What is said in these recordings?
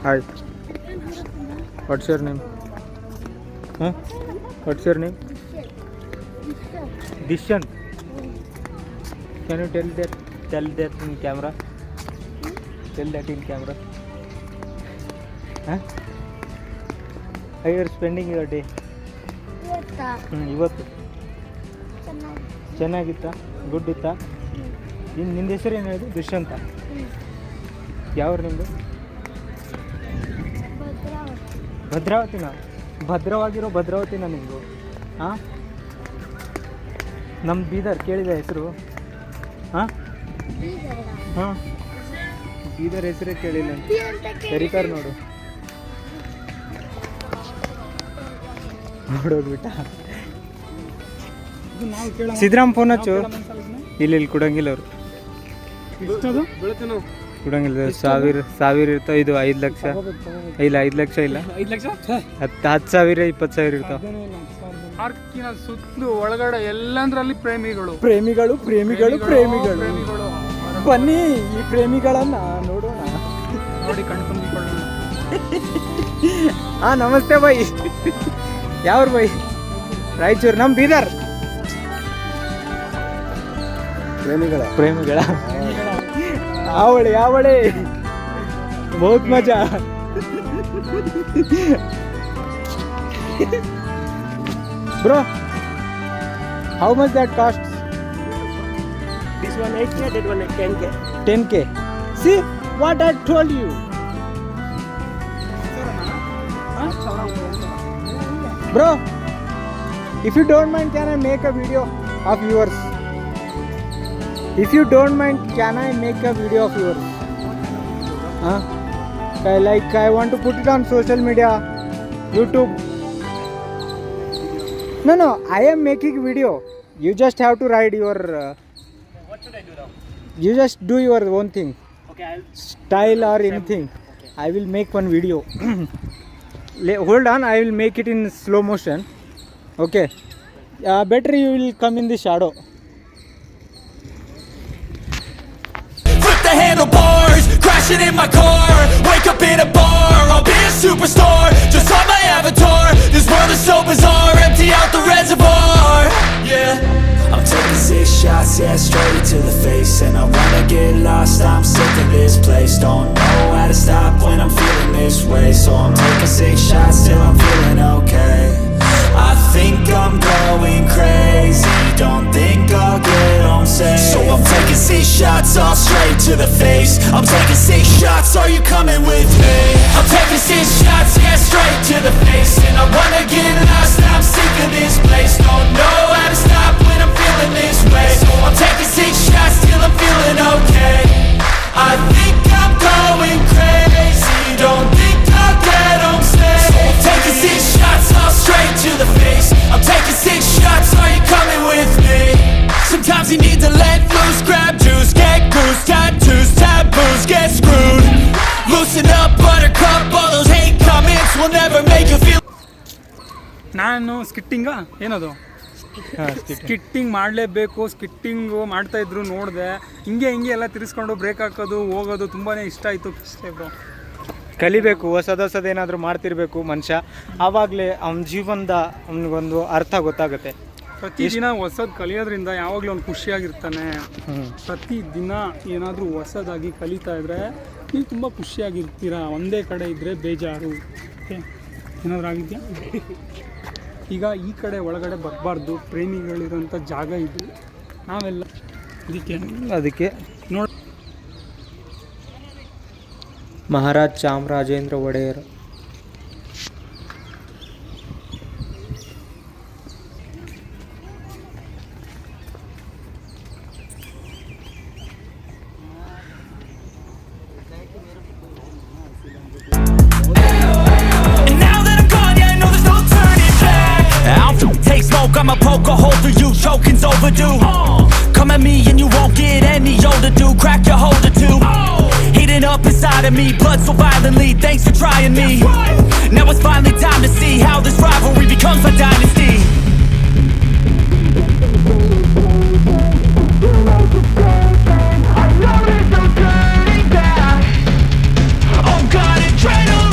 Hi. What's your name? Huh? What's your name? Dishant. Can you tell that in camera? Tell that in camera. Huh? How you are spending your day? ಇವತ್ತು ಚೆನ್ನಾಗಿತ್ತಾ? Good ಇತ್ತಾ? ನಿಂದ ಹೆಸರು ಏನು ಹೇಳಿದ್ರು? ದುಷ್ಯಂತ. ಯಾವ ನಿಮ್ಮದು? ಭದ್ರಾವತಿನ? ಭದ್ರವಾಗಿರೋ ಭದ್ರಾವತಿನ ನಿಮ್ಮದು? ಹಾಂ, ನಮ್ಮ ಬೀದರ್ ಕೇಳಿದ ಹೆಸರು? ಹಾಂ ಹಾಂ, ಬೀದರ್ ಹೆಸರೇ ಕೇಳಿಲ್ಲ. ಕರೀತಾರೆ ನೋಡು. ನೋಡೋಗ್ಬಿಟ್ಟ. ಸಿದ್ದರಾಮ್ ಫೋನ್ ಹಚ್ಚು. ಇಲ್ಲಿ ಕೊಡಂಗಿಲ್ಲ ಅವರು, ಕೊಡಂಗಿಲ್ಲ. ಸಾವಿರ ಇರ್ತಾವ. ಇದು 5 ಲಕ್ಷ ಇಲ್ಲ, 5 ಲಕ್ಷ ಇಲ್ಲ, 10 ಸಾವಿರ 20 ಸಾವಿರ ಇರ್ತಾವ. ಸುತ್ತಲೂ ಒಳಗಡೆ ಎಲ್ಲಂದ್ರಲ್ಲಿ ಪ್ರೇಮಿಗಳು. ಬನ್ನಿ ಈ ಪ್ರೇಮಿಗಳನ್ನ ನೋಡೋಣ. ನೋಡಿ ಕಣ್ತುಂಬಿಕೊಳ್ಳೋಣ. ಹಾ, ನಮಸ್ತೆ ಬೈ. ಯಾವ್ರು ಬೈ? ರಾಯಚೂರು. ನಮ್ಮ ಬೀದರ್. ಪ್ರೇಮಿಗಳ आवड़े बहुत मजा. Bro, how much that costs? This one 8K, that one 10K. 10K. See what I told you. Bro, if you don't mind, can I make a video of yours? If you don't mind, can I make a video of yours? Huh? I want to put it on social media, YouTube. No, I am making video. You just have to write your... What should I do now? You just do your own thing. Okay, Style or anything. Okay. I will make one video. Hold on, I will make it in slow motion. Okay. Better you will come in the shadow. The handlebars, crashing in my car. Wake up in a bar, I'll be a superstar. Just on my avatar, this world is so bizarre. Empty out the reservoir, yeah. I'm taking 6 shots, yeah, straight to the face. And I wanna get lost, I'm sick of this place. Don't know how to stop when I'm feeling this way. So I'm taking 6 shots till I'm feeling okay. I think I'm going crazy, don't think I'll get home safe. So I'm taking 6 shots all straight to the face. I'm taking 6 shots, are you coming with me? I'm taking 6 shots, yeah, straight to the face. And I wanna get lost, I'm sick of this place. Don't know how to stop when I'm feeling this way. So I'm taking 6 shots till I'm feeling okay. I think I'm going crazy, don't think I'll get home safe. So I'm taking 6 shots all straight to the face. I'm taking 6 shots, are you coming with me? Sometimes you need to let loose, grab juice, get goose, tattoos, taboos, get screwed. Loosen up, buttercup, all those hate comments will never make you feel. ನಾನು ಸ್ಕಿಟ್ಟಿಂಗ ಏನದು ಸ್ಕಿಟ್ಟಿಂಗ್ ಮಾಡಲೇಬೇಕು. ಸ್ಕಿಟ್ಟಿಂಗು ಮಾಡ್ತಾಯಿದ್ರು, ನೋಡಿದೆ. ಹಿಂಗೆ ಎಲ್ಲ ತಿರ್ಸ್ಕೊಂಡು break ಹಾಕೋದು ಹೋಗೋದು ತುಂಬಾ ಇಷ್ಟ ಆಯಿತು. ಅಷ್ಟೇ ಬ್ರೋ, ಕಲಿಬೇಕು. ಹೊಸದು ಏನಾದರೂ ಮಾಡ್ತಿರ್ಬೇಕು ಮನುಷ್ಯ. ಆವಾಗಲೇ ಅವನ ಜೀವನದ ಅವನಿಗೊಂದು ಅರ್ಥ ಗೊತ್ತಾಗುತ್ತೆ. ಪ್ರತಿದಿನ ಹೊಸದು ಕಲಿಯೋದ್ರಿಂದ ಯಾವಾಗಲೂ ಅವ್ನು ಖುಷಿಯಾಗಿರ್ತಾನೆ. ಪ್ರತಿದಿನ ಏನಾದರೂ ಹೊಸದಾಗಿ ಕಲಿತಾ ಇದ್ದರೆ ನೀವು ತುಂಬ ಖುಷಿಯಾಗಿರ್ತೀರ. ಒಂದೇ ಕಡೆ ಇದ್ದರೆ ಬೇಜಾರು. ಓಕೆ, ಏನಾದರೂ ಆಗಿದೆಯಾ? ಈಗ ಈ ಕಡೆ ಒಳಗಡೆ ಬರಬಾರ್ದು, ಪ್ರೇಮಿಗಳಿರೋಂಥ ಜಾಗ ಇದು. ನಾವೆಲ್ಲ ಅದಕ್ಕೆ ನೋಡಿ. Maharaj Chamarajendra Wadiyar. I'ma poke a hole through you, choking's overdue. Come at me and you won't get any older, dude. Crack your holder too. Heating up inside of me, blood so violently. Thanks for trying me. Now it's finally time to see how this rivalry becomes a dynasty. I know there's no turning back. Oh God, adrenaline.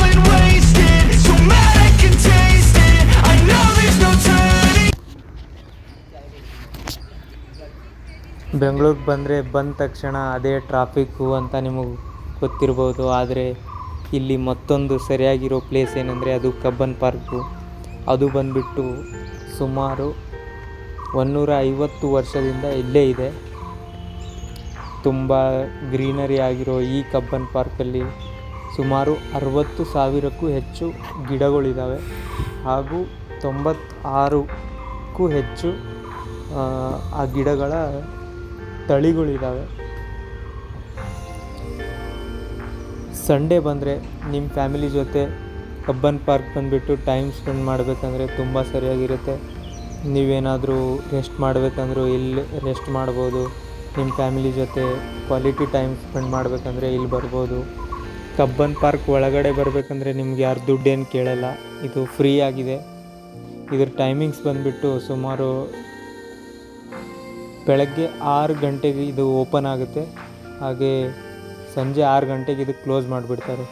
ಬೆಂಗಳೂರಿಗೆ ಬಂದ ತಕ್ಷಣ ಅದೇ traffic ಅಂತ ನಿಮಗೆ ಗೊತ್ತಿರ್ಬೋದು. ಆದರೆ ಇಲ್ಲಿ ಮತ್ತೊಂದು ಸರಿಯಾಗಿರೋ ಪ್ಲೇಸ್ ಏನಂದರೆ ಅದು ಕಬ್ಬನ್ ಪಾರ್ಕು. ಅದು ಬಂದುಬಿಟ್ಟು ಸುಮಾರು 150 ವರ್ಷದಿಂದ ಇಲ್ಲೇ ಇದೆ. ತುಂಬ ಗ್ರೀನರಿ ಆಗಿರೋ ಈ ಕಬ್ಬನ್ ಪಾರ್ಕಲ್ಲಿ ಸುಮಾರು 60,000ಕ್ಕೂ ಹೆಚ್ಚು ಗಿಡಗಳಿದ್ದಾವೆ ಹಾಗೂ 96ಕ್ಕೂ ಹೆಚ್ಚು ಆ ಗಿಡಗಳ ತಳಿಗಳಿದ್ದಾವೆ. ಸಂಡೇ ಬಂದರೆ ನಿಮ್ಮ ಫ್ಯಾಮಿಲಿ ಜೊತೆ ಕಬ್ಬನ್ ಪಾರ್ಕ್ ಬಂದುಬಿಟ್ಟು ಟೈಮ್ ಸ್ಪೆಂಡ್ ಮಾಡಬೇಕಂದ್ರೆ ತುಂಬ ಸರಿಯಾಗಿರುತ್ತೆ. ನೀವೇನಾದರೂ ರೆಸ್ಟ್ ಮಾಡಬೇಕಂದ್ರೂ ಇಲ್ಲಿ ರೆಸ್ಟ್ ಮಾಡ್ಬೋದು. ನಿಮ್ಮ ಫ್ಯಾಮಿಲಿ ಜೊತೆ ಕ್ವಾಲಿಟಿ ಟೈಮ್ ಸ್ಪೆಂಡ್ ಮಾಡಬೇಕಂದ್ರೆ ಇಲ್ಲಿ ಬರ್ಬೋದು. ಕಬ್ಬನ್ ಪಾರ್ಕ್ ಒಳಗಡೆ ಬರಬೇಕಂದ್ರೆ ನಿಮ್ಗೆ ಯಾರು ದುಡ್ಡೇನು ಕೇಳಲ್ಲ, ಇದು ಫ್ರೀ ಆಗಿದೆ. ಇದ್ರ ಟೈಮಿಂಗ್ಸ್ ಬಂದುಬಿಟ್ಟು ಸುಮಾರು ಬೆಳಗ್ಗೆ 6 ಗಂಟೆಗೆ ಇದು ಓಪನ್ ಆಗುತ್ತೆ, ಹಾಗೆ ಸಂಜೆ 6 ಗಂಟೆಗೆ ಇದು ಕ್ಲೋಸ್ ಮಾಡಿಬಿಡ್ತಾರೆ.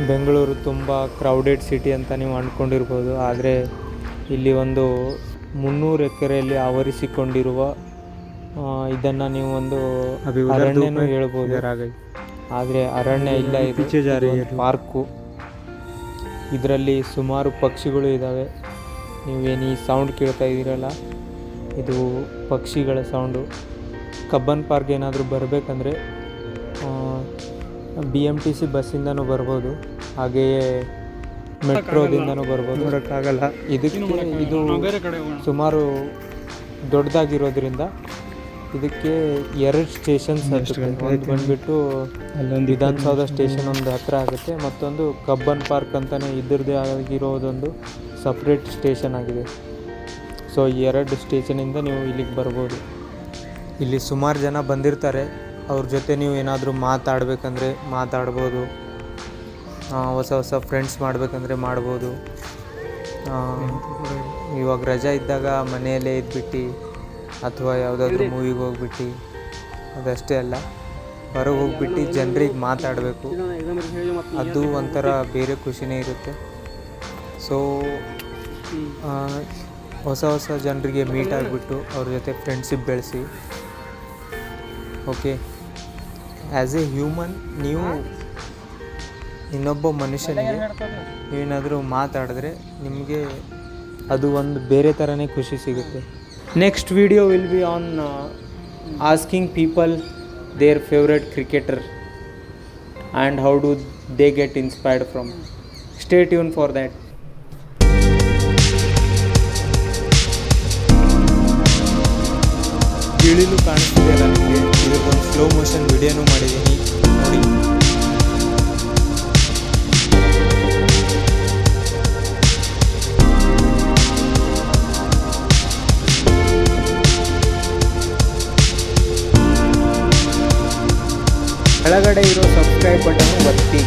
ಬೆಂಗಳೂರು ತುಂಬ ಕ್ರೌಡೆಡ್ ಸಿಟಿ ಅಂತ ನೀವು ಅಂದ್ಕೊಂಡಿರ್ಬೋದು, ಆದರೆ ಇಲ್ಲಿ ಒಂದು 300 ಎಕರೆಯಲ್ಲಿ ಆವರಿಸಿಕೊಂಡಿರುವ ಇದನ್ನು ನೀವು ಒಂದು ಅರಣ್ಯನೂ ಹೇಳ್ಬೋದು. ಆದರೆ ಅರಣ್ಯ ಇಲ್ಲ, ಇದು ಪಾರ್ಕು. ಇದರಲ್ಲಿ ಸುಮಾರು ಪಕ್ಷಿಗಳು ಇದ್ದಾವೆ. ನೀವೇನು ಈ ಸೌಂಡ್ ಕೇಳ್ತಾ ಇದ್ದೀರಲ್ಲ, ಇದು ಪಕ್ಷಿಗಳ ಸೌಂಡು. ಕಬ್ಬನ್ ಪಾರ್ಕ್ ಏನಾದರೂ ಬರಬೇಕಂದ್ರೆ BMTC ಬಸ್ಸಿಂದನೂ ಬರ್ಬೋದು, ಹಾಗೆಯೇ ಮೆಟ್ರೋದಿಂದನೂ ಬರ್ಬೋದು. ನೋಡೋಕ್ಕಾಗಲ್ಲ, ಇದು ಸುಮಾರು ದೊಡ್ಡದಾಗಿರೋದ್ರಿಂದ ಇದಕ್ಕೆ 2 ಸ್ಟೇಷನ್ಸ್ ಹತ್ತುತ್ತೆ. ಒಂದು ಬಂದುಬಿಟ್ಟು ವಿಧಾನಸೌಧ ಸ್ಟೇಷನ್ ಒಂದು ಹತ್ತಿರ ಆಗುತ್ತೆ, ಮತ್ತೊಂದು ಕಬ್ಬನ್ ಪಾರ್ಕ್ ಅಂತಲೇ ಇದ್ರದ್ದೇ ಆಗಿರೋದೊಂದು ಸಪ್ರೇಟ್ ಸ್ಟೇಷನ್ ಆಗಿದೆ. ಸೊ 2 ಸ್ಟೇಷನಿಂದ ನೀವು ಇಲ್ಲಿಗೆ ಬರ್ಬೋದು. ಇಲ್ಲಿ ಸುಮಾರು ಜನ ಬಂದಿರ್ತಾರೆ, ಅವ್ರ ಜೊತೆ ನೀವು ಏನಾದರೂ ಮಾತಾಡಬೇಕಂದ್ರೆ ಮಾತಾಡ್ಬೋದು, ಹೊಸ ಫ್ರೆಂಡ್ಸ್ ಮಾಡಬೇಕಂದ್ರೆ ಮಾಡ್ಬೋದು. ಇವಾಗ ರಜಾ ಇದ್ದಾಗ ಮನೆಯಲ್ಲೇ ಇದ್ಬಿಟ್ಟು ಅಥವಾ ಯಾವುದಾದ್ರೂ ಮೂವಿಗೆ ಹೋಗ್ಬಿಟ್ಟು ಅದಷ್ಟೇ ಅಲ್ಲ, ಹೊರಗೆ ಹೋಗ್ಬಿಟ್ಟು ಜನರಿಗೆ ಮಾತಾಡಬೇಕು, ಅದು ಒಂಥರ ಬೇರೆ ಖುಷಿನೇ ಇರುತ್ತೆ. ಸೊ ಹೊಸ ಜನರಿಗೆ ಮೀಟ್ ಆಗಿಬಿಟ್ಟು ಅವ್ರ ಜೊತೆ ಫ್ರೆಂಡ್ಶಿಪ್ ಬೆಳೆಸಿ. ಓಕೆ, ಆ್ಯಸ್ ಎ ಹ್ಯೂಮನ್ ನೀವು ಇನ್ನೊಬ್ಬ ಮನುಷ್ಯನಿಗೆ ನೀವೇನಾದರೂ ಮಾತಾಡಿದ್ರೆ ನಿಮಗೆ ಅದು ಒಂದು ಬೇರೆ ಥರನೇ ಖುಷಿ ಸಿಗುತ್ತೆ. Next video will be on asking people their favourite cricketer and how do they get inspired from. Stay tune for that. ಇಳಿಲು ಕಾಣಿಸ್ತಿದೆ ನನಗೆ. ಇದಕ್ಕೊಂದು ಸ್ಲೋ ಮೋಷನ್ ವಿಡಿಯೋನೂ ಮಾಡಿದ್ದೀನಿ, ನೋಡಿ. ಕೆಳಗಡೆ ಇರೋ ಸಬ್ಸ್ಕ್ರೈಬ್ ಬಟನ್ ಒತ್ತಿ.